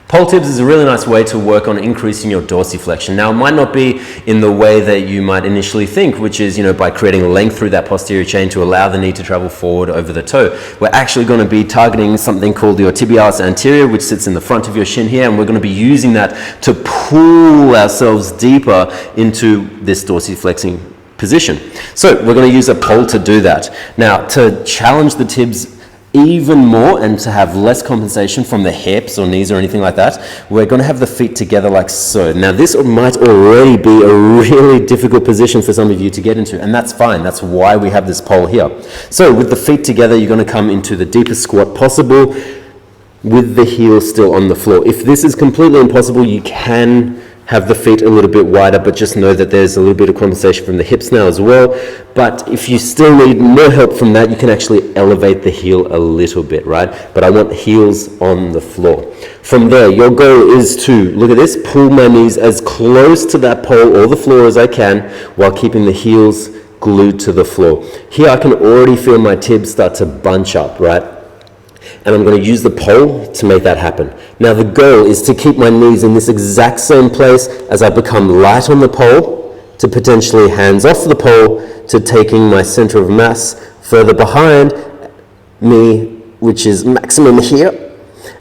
Pole tips is a really nice way to work on increasing your dorsiflexion. Now, it might not be in the way that you might initially think, which is, by creating length through that posterior chain to allow the knee to travel forward over the toe. We're actually going to be targeting something called your tibialis anterior, which sits in the front of your shin here, and we're going to be using that to pull ourselves deeper into this dorsiflexing position. So we're going to use a pole to do that. Now, to challenge the tibs even more and to have less compensation from the hips or knees or anything like that, we're going to have the feet together like so. Now, this might already be a really difficult position for some of you to get into, and that's fine. That's why we have this pole here. So with the feet together, you're going to come into the deepest squat possible with the heels still on the floor. If this is completely impossible, you can have the feet a little bit wider, but just know that there's a little bit of compensation from the hips now as well. But if you still need more help from that, you can actually elevate the heel a little bit, right? But I want heels on the floor. From there, your goal is to, look at this, pull my knees as close to that pole or the floor as I can while keeping the heels glued to the floor. Here I can already feel my tibs start to bunch up, right? And I'm going to use the pole to make that happen. Now the goal is to keep my knees in this exact same place as I become light on the pole, to potentially hands off the pole, to taking my center of mass further behind me, which is maximum here.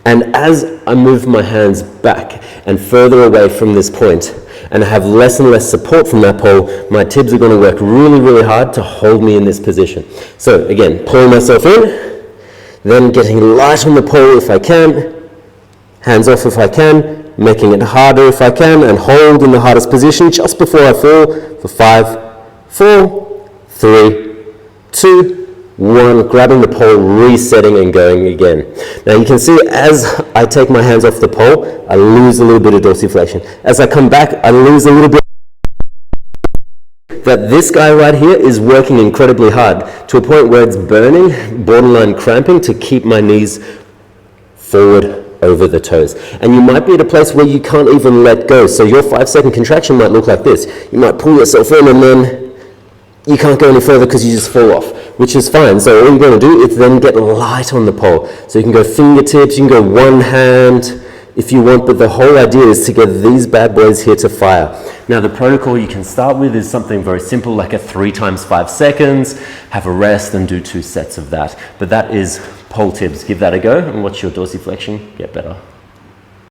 And as I move my hands back and further away from this point, and I have less and less support from that pole, my tibs are going to work really, really hard to hold me in this position. So again, pulling myself in, then getting light on the pole if I can, hands off if I can, making it harder if I can, and hold in the hardest position just before I fall for 5, 4, 3, 2, 1, grabbing the pole, resetting and going again. Now you can see as I take my hands off the pole, I lose a little bit of dorsiflexion. As I come back, I lose a little bit. That this guy right here is working incredibly hard to a point where it's burning, borderline cramping, to keep my knees forward over the toes. And you might be at a place where you can't even let go. So your 5-second contraction might look like this. You might pull yourself in and then you can't go any further because you just fall off, which is fine. So all you're going to do is then get light on the pole. So you can go fingertips, you can go one hand if you want, but the whole idea is to get these bad boys here to fire. Now the protocol you can start with is something very simple, like a 3 times 5 seconds, have a rest and do 2 sets of that. But that is pole tips. Give that a go and watch your dorsiflexion get better.